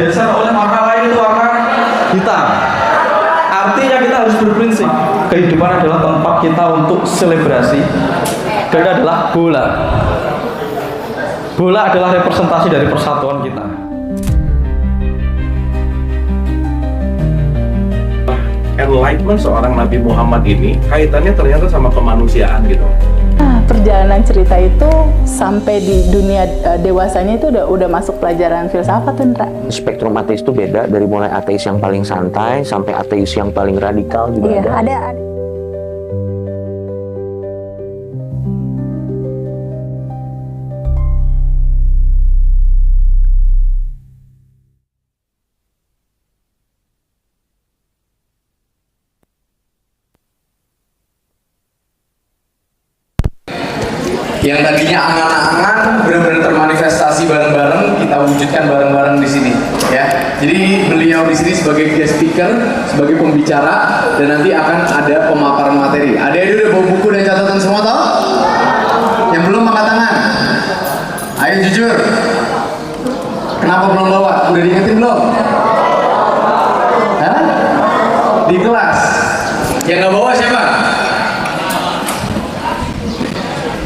tergeser oleh warna lain, itu warna hitam. Artinya kita harus berprinsip, kehidupan adalah tempat kita untuk selebrasi, dan adalah bola. Bola adalah representasi dari persatuan kita. Enlightenment seorang Nabi Muhammad ini kaitannya ternyata sama kemanusiaan gitu. Nah, perjalanan cerita itu sampai di dunia dewasanya itu udah masuk pelajaran filsafat tuh, Ndra. Spektrum ateis itu beda, dari mulai ateis yang paling santai sampai ateis yang paling radikal juga Iya, ada. ada. Yang tadinya angan-angan benar-benar termanifestasi bareng-bareng, kita wujudkan bareng-bareng di sini, ya. Jadi beliau di sini sebagai guest speaker, sebagai pembicara, dan nanti akan ada pemaparan materi. Adik-adik udah bawa buku dan catatan semua, toh? Yang belum angkat tangan. Ayo jujur. Kenapa belum bawa? Udah diingetin belum? Hah? Di kelas. Yang nggak bawa siapa?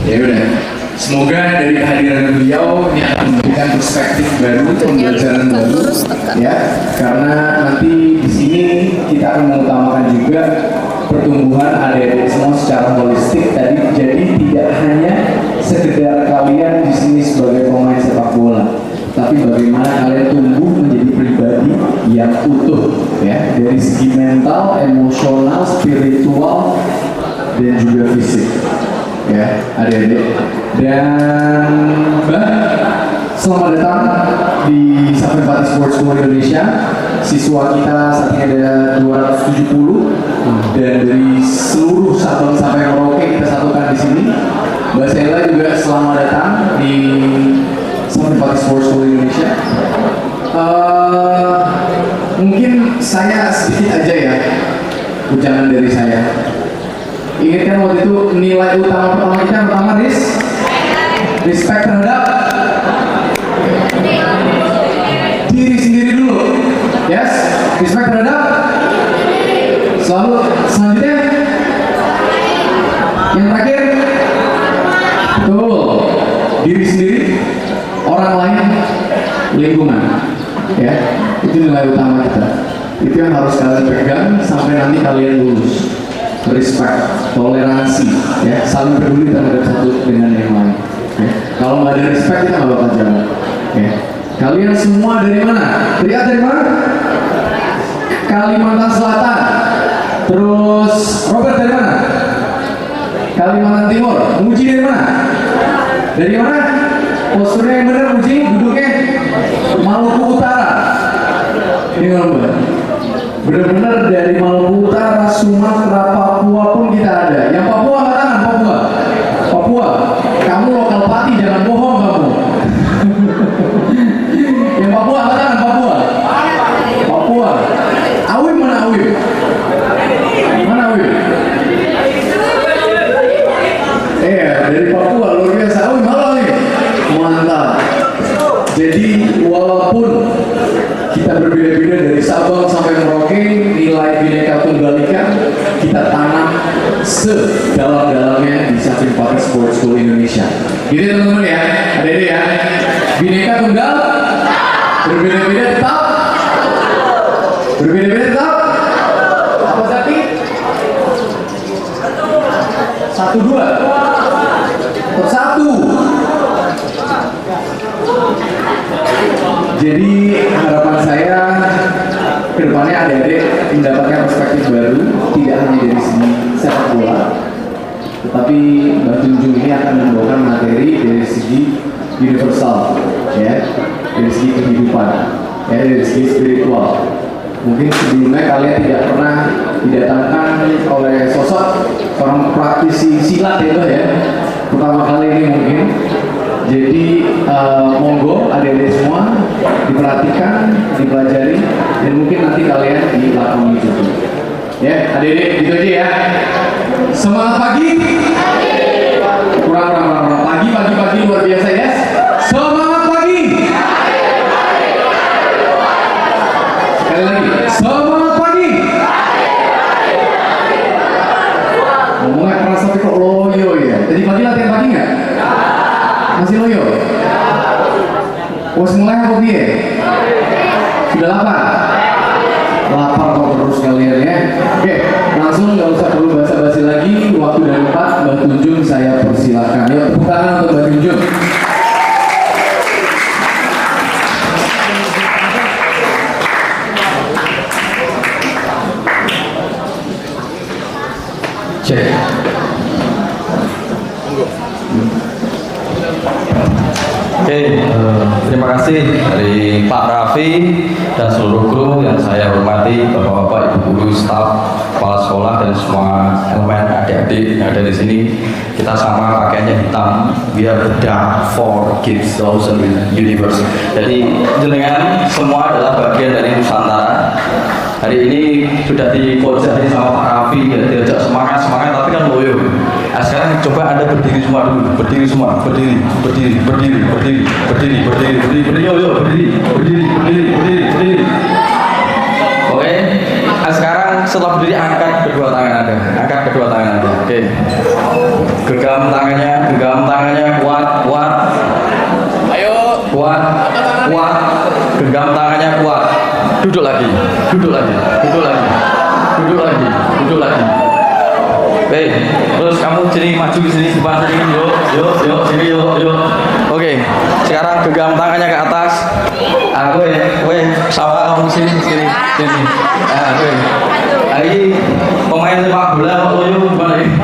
Ya udah, semoga dari kehadiran beliau ini akan memberikan perspektif baru, pembelajaran baru, ya. Karena nanti di sini kita akan mengutamakan juga pertumbuhan adik-adik semua secara holistik tadi. Jadi tidak hanya sekedar kalian di sini sebagai pemain sepak bola, tapi bagaimana kalian tumbuh menjadi pribadi yang utuh, ya, dari segi mental, emosional, spiritual, dan juga fisik. Ya, adik-adik. Dan Mbak, selamat datang di Sapri Sports School Indonesia. Siswa kita saat ini ada 270 dan dari seluruh Sabang sampai Merauke kita satukan di sini. Mbak Sela juga selamat datang di Sapri Sports School Indonesia. Mungkin saya sedikit aja ya ujangan dari saya. Ingat kan waktu itu nilai utama pertama kita yang pertama respect terhadap diri sendiri dulu, yes, respect terhadap selalu. Selanjutnya yang terakhir, betul, diri sendiri, orang lain, lingkungan, ya, itu nilai utama kita. Itu yang harus kalian pegang sampai nanti kalian lulus. Respect, toleransi, ya, saling peduli terhadap satu dengan yang lain. Ya. Kalau nggak ada respect kita nggak bakal jalan. Ya. Kalian semua dari mana? Lihat dari mana? Kalimantan Selatan. Terus Robert dari mana? Kalimantan Timur. Muji dari mana? Dari mana? Posturnya yang benar, Muji. Duduknya Maluku Utara. Ini ngomong. Benar-benar dari Maluku Utara, Sumatera, Papua pun kita ada. Yang Papua angkat tangan, Papua. Papua, kamu lokal Pati, jangan bohong kamu. Yang Papua angkat tangan, Papua. Papua. Awim mana Awim? Mana Awim? Iya, dari Papua, luar biasa. Awim, halo Awim. Mantap. Jadi walaupun kita berbeda-beda dari Sabang sampai Merauke, nilai Bhinneka Tunggal Ika kita tanam sedalam-dalamnya di Sapri Sports School Indonesia. Gitu teman-teman ya, adik-adik ya. Bhinneka Tunggal, berbeda-beda tetap, berbeda-beda tetap. Apa tadi? 1, 2, tetap 1. Jadi harapan saya kedepannya adik-adik mendapatkan perspektif baru, tidak hanya dari segi sepak bola, tetapi Mbak Junjung ini akan membawakan materi dari segi universal, ya, dari segi kehidupan, ya, dari segi spiritual. Mungkin sebelumnya kalian tidak pernah didatangkan oleh sosok orang praktisi silat itu, ya, pertama kali ini mungkin. Jadi monggo adik-adik semua diperhatikan, dipelajari, dan mungkin nanti kalian dilakoni juga. Ya, adik-adik gitu aja ya. Semangat pagi. Kurang pagi luar biasa ya. Semangat pagi. Wes mulai apa piye? Sudah lapar? Lapar kok terus kalian ya. Oke, langsung nggak usah perlu basa-basi lagi. Waktu dan tempat, Mbak Tunjung saya persilakan. Yuk, tepuk tangan untuk Mbak Tunjung. Cek. Oke, terima kasih dari Pak Raffi dan seluruh kru yang saya hormati, bapak-bapak, ibu guru, staf, kepala sekolah dan semua elemen adik-adik yang ada di sini. Kita sama pakainya hitam, biar beda for kids thousand universe. Jadi jenengan semua adalah bagian dari Nusantara. Hari ini sudah dikojari sama Pak Raffi, ya, diajak semangat, tapi kan loyo. Nah, sekarang coba Anda berdiri semua dulu, berdiri semua, berdiri, berdiri. Oke. Nah, sekarang setelah berdiri angkat kedua tangan Anda, Oke. Genggam tangannya, kuat. Ayo. Kuat. Genggam tangannya kuat. Duduk lagi. Oke, terus kamu maju ke sini, depan sini, yuk, sini, yuk. Oke, sekarang genggam tangannya ke atas. Gue sama kamu sini. Nah, gue. Ini pemain sepak bola kok yuk gimana ini?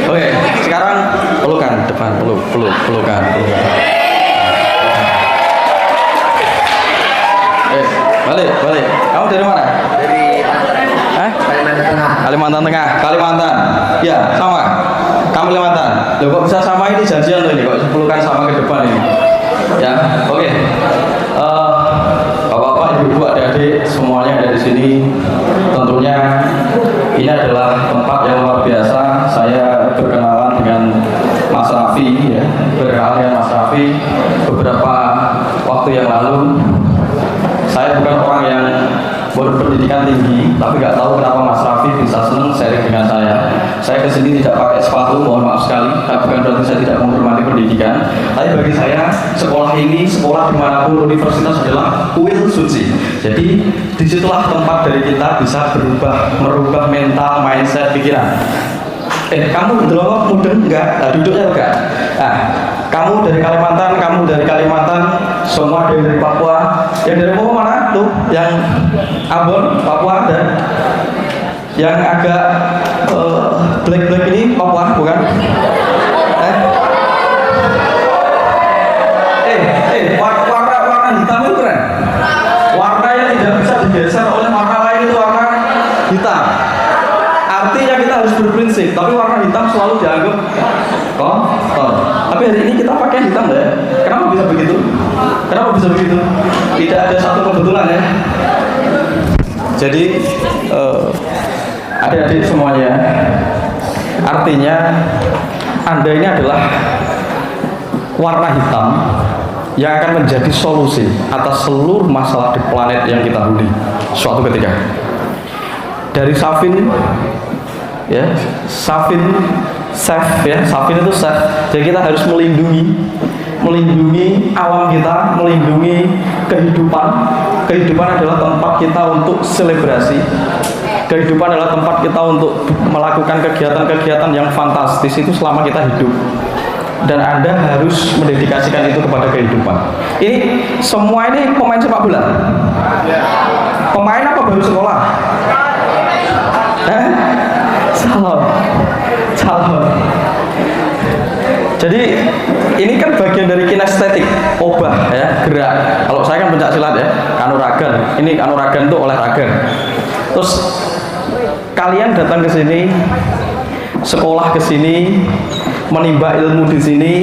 Oke, sekarang pelukan depan, pelukan. Balik. Kamu dari mana? Kalimantan Tengah. Kalimantan. Ya, sama. Kamu Kalimantan. Loh, kok bisa sama ini janjian loh ini? Kok pelukan sama ke depan ini? Ya, oke. Bapak-bapak, ibu-ibu, adik-adik, semuanya ada di sini. Tentunya ini adalah tempat yang luar biasa. Saya berkenalan dengan Mas Raffi, ya. Beberapa waktu yang lalu. Saya bukan orang yang berpendidikan tinggi, tapi nggak tahu kenapa Mas Raffi bisa senang sharing dengan saya. Saya kesini tidak pakai sepatu, mohon maaf sekali. Bukan berarti saya tidak menghormati pendidikan, tapi bagi saya sekolah dimanapun universitas adalah kuil suci. Jadi disitulah tempat dari kita bisa merubah mental, mindset, pikiran. Kamu dulu mudeng enggak? Duduknya enggak? Nah, kamu dari Kalimantan, semua dari Papua. Yang dari Papua mana? Tuh, yang Ambon, Papua ada. Yang agak black ini Papua, bukan? Warna hitam itu keren. Warna yang tidak bisa digeser oleh warna lain itu warna hitam. Artinya kita harus berprinsip, tapi warna hitam selalu dianggap kotor. Tapi hari ini kita pakai hitam ya. Kenapa bisa begitu? Tidak ada satu kebetulan ya. Jadi adik-adik semuanya, artinya Anda ini adalah warna hitam yang akan menjadi solusi atas seluruh masalah di planet yang kita huni suatu ketika. Dari Safin itu safe. Jadi kita harus melindungi alam kita, melindungi kehidupan. Kehidupan adalah tempat kita untuk selebrasi. Kehidupan adalah tempat kita untuk melakukan kegiatan-kegiatan yang fantastis itu selama kita hidup. Dan Anda harus mendedikasikan itu kepada kehidupan. Ini semua ini pemain sepak bola. Pemain apa baru sekolah? Calon. Jadi ini kan bagian dari kinestetik, obah ya, gerak. Kalau saya kan pencak silat ya, kanuragan. Ini kanuragan itu olahraga. Terus kalian datang ke sini, sekolah ke sini, menimba ilmu di sini.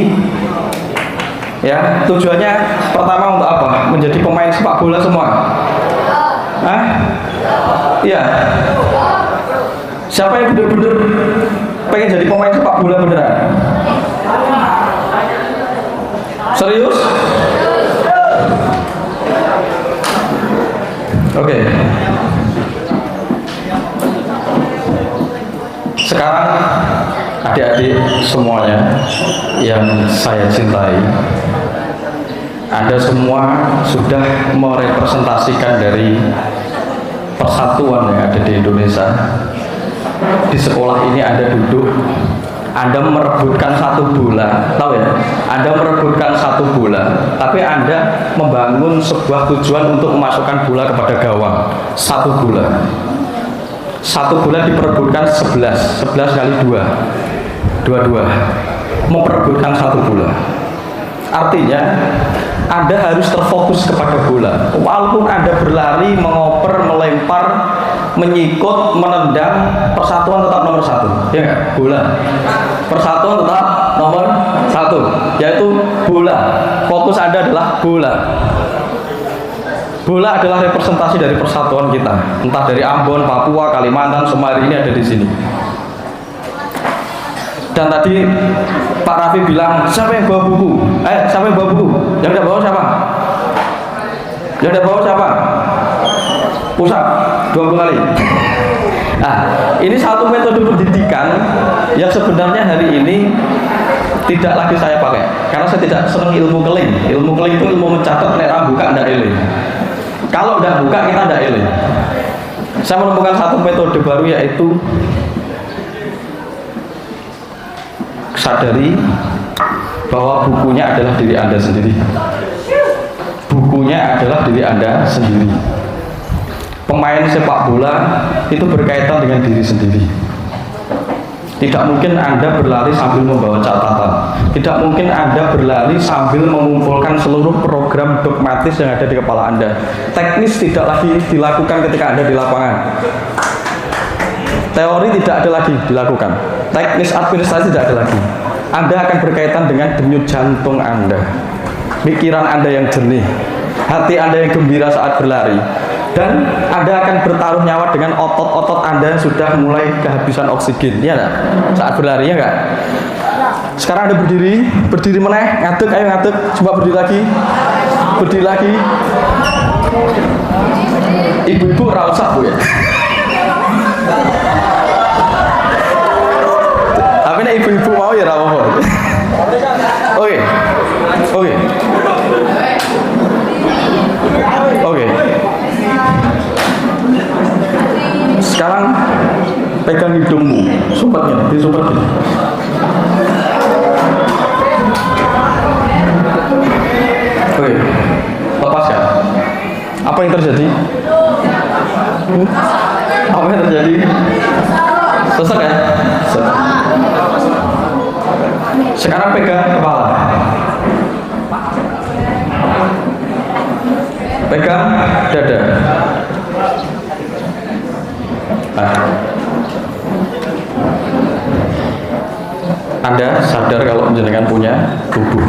Ya, tujuannya pertama untuk apa? Menjadi pemain sepak bola semua. Iya. Siapa yang benar-benar pengen jadi pemain sepak bola beneran? Serius? Oke. Sekarang adik-adik semuanya yang saya cintai, Anda semua sudah merepresentasikan dari persatuan yang ada di Indonesia. Di sekolah ini Anda duduk, Anda merebutkan satu bola, tahu ya? Anda merebutkan satu bola, tapi Anda membangun sebuah tujuan untuk memasukkan bola kepada gawang. Satu bola diperebutkan 11 kali 2, 22, memperebutkan satu bola. Artinya Anda harus terfokus kepada bola. Walaupun Anda berlari, mengoper, melempar, menyikut, menendang, persatuan tetap nomor satu, ya nggak? Bola. Persatuan tetap nomor satu, yaitu bola. Fokus Anda adalah bola. Bola adalah representasi dari persatuan kita. Entah dari Ambon, Papua, Kalimantan, semua hari ini ada di sini. Dan tadi Pak Raffi bilang, siapa yang bawa buku? Siapa yang bawa buku? Yang tidak bawa siapa? Yang tidak bawa siapa? Pusat 20 kali. Nah, ini satu metode pendidikan yang sebenarnya hari ini tidak lagi saya pakai, karena saya tidak senang ilmu keling. Ilmu keling itu ilmu mencatat, nek buka ndak eling. Kalau ndak buka kita ndak eling. Saya menemukan satu metode baru, yaitu sadari bahwa bukunya adalah diri Anda sendiri. Bukunya adalah diri Anda sendiri. Pemain sepak bola itu berkaitan dengan diri sendiri. Tidak mungkin Anda berlari sambil membawa catatan. Tidak mungkin Anda berlari sambil mengumpulkan seluruh program dogmatis yang ada di kepala Anda. Teknis tidak lagi dilakukan ketika Anda di lapangan. Teori tidak ada lagi dilakukan. Teknis administrasi tidak ada lagi. Anda akan berkaitan dengan denyut jantung Anda, pikiran Anda yang jernih, hati Anda yang gembira saat berlari, dan Anda akan bertaruh nyawa dengan otot-otot Anda yang sudah mulai kehabisan oksigen, ya enggak? Saat berlari, ya enggak? Sekarang Anda berdiri meneh, ngadeg, ayo ngadeg, coba berdiri lagi. Ibu-ibu ra usah, Bu, ya. Tapi nek ibu-ibu mau ya ra apa-apa. Oke. Sekarang pegang hidungmu, disumpet gini. Oke, lepaskan. Apa yang terjadi? Apa yang terjadi? Sesek ya? Sesek. Sekarang pegang kepala. Pegang dada. Nah. Anda sadar kalau jenengan punya tubuh.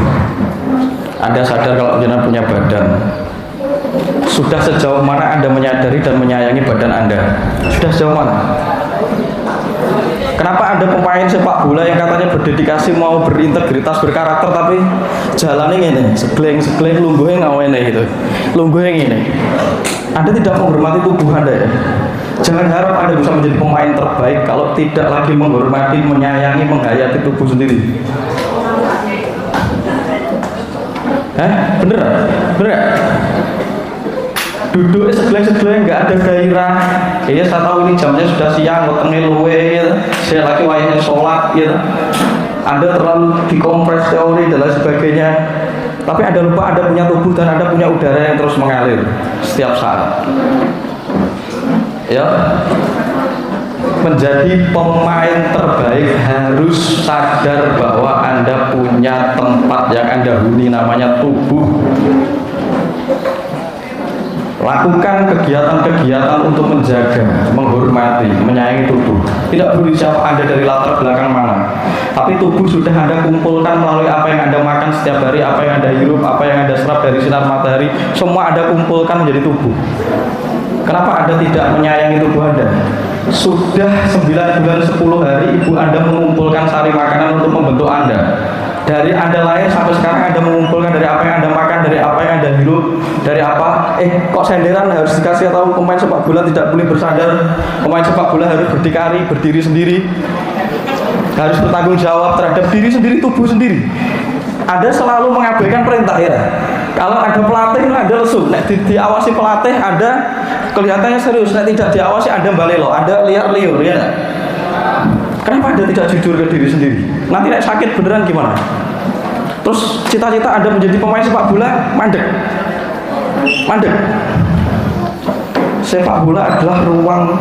Anda sadar kalau jenengan punya badan. Sudah sejauh mana Anda menyadari dan menyayangi badan Anda? Sudah sejauh mana? Kenapa ada pemain sepak bola yang katanya berdedikasi, mau berintegritas, berkarakter, tapi jalannya ini segleng lungguhnya ngawene gitu, lungguhnya ini. Anda tidak menghormati tubuh Anda, ya. Jangan harap Anda bisa menjadi pemain terbaik kalau tidak lagi menghormati, menyayangi, menghayati tubuh sendiri. Bener? Duduk segeleng nggak ada gairah. Iya, saya tahu ini jamnya sudah siang, wetenge luwe, gitu. Saya lagi wayangnya sholat, gitu. Anda terlalu dikompres teori dan lain sebagainya. Tapi Anda lupa Anda punya tubuh dan Anda punya udara yang terus mengalir setiap saat. Ya, menjadi pemain terbaik harus sadar bahwa Anda punya tempat yang Anda huni, namanya tubuh. Lakukan kegiatan-kegiatan untuk menjaga, menghormati, menyayangi tubuh. Tidak peduli siapa Anda dari latar belakang mana, tapi tubuh sudah Anda kumpulkan melalui apa yang Anda makan setiap hari, apa yang Anda hirup, apa yang Anda serap dari sinar matahari. Semua Anda kumpulkan menjadi tubuh. Kenapa Anda tidak menyayangi tubuh Anda? Sudah 9 bulan 10 hari ibu Anda mengumpulkan sari makanan untuk membentuk Anda. Dari Anda lahir sampai sekarang Anda mengumpulkan dari apa yang Anda makan, dari apa yang Anda hirup, dari apa? Kok senderan harus dikasih tahu pemain sepak bola tidak boleh bersandar, pemain sepak bola harus berdikari, berdiri sendiri, harus bertanggung jawab terhadap diri sendiri, tubuh sendiri. Anda selalu mengabaikan perintah, ya. Kalau ada pelatih Anda lesu, nek diawasi pelatih Anda kelihatannya serius, nek tidak diawasi Anda balelo, Anda liar-liur ya. Kenapa Anda tidak jujur ke diri sendiri? Nanti nek sakit beneran gimana? Terus cita-cita Anda menjadi pemain sepak bola mandek. Mandek. Sepak bola adalah ruang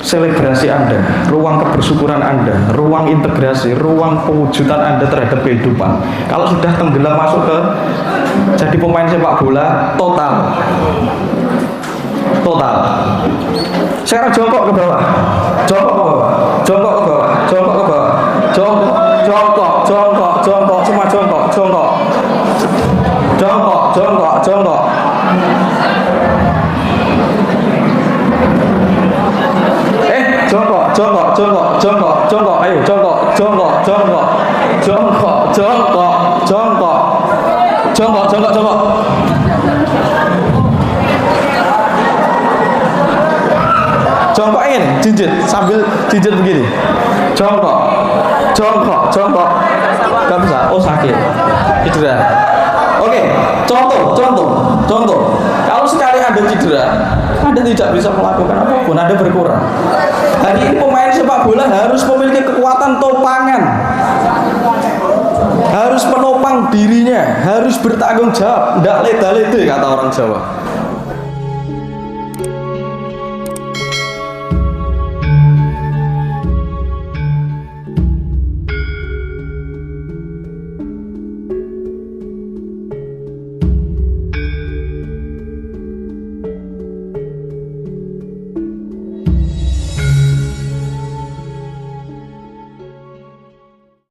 selebrasi Anda, ruang kebersyukuran Anda, ruang integrasi, ruang pewujudan Anda terhadap kehidupan. Kalau sudah tenggelam masuk ke jadi pemain sepak bola total. Sekarang jongkok ke bawah. Jongkok ke bawah. Jongkok ke bawah. Jongkok ke bawah. Jongkok, semua jongkok. Jongkok. Jongkok, ayo jongkok. Jongkok ini, jinjit, sambil jinjit begini. Jongkok. Gak bisa, oh sakit. Cedera. Oke, contoh. Kalau sekali Anda cedera, Anda tidak bisa melakukan apapun, Anda berkurang. Hari ini pemain sepak bola harus memiliki kekuatan topangan, harus menopang dirinya, harus bertanggung jawab, tidak leda-lede kata orang Jawa.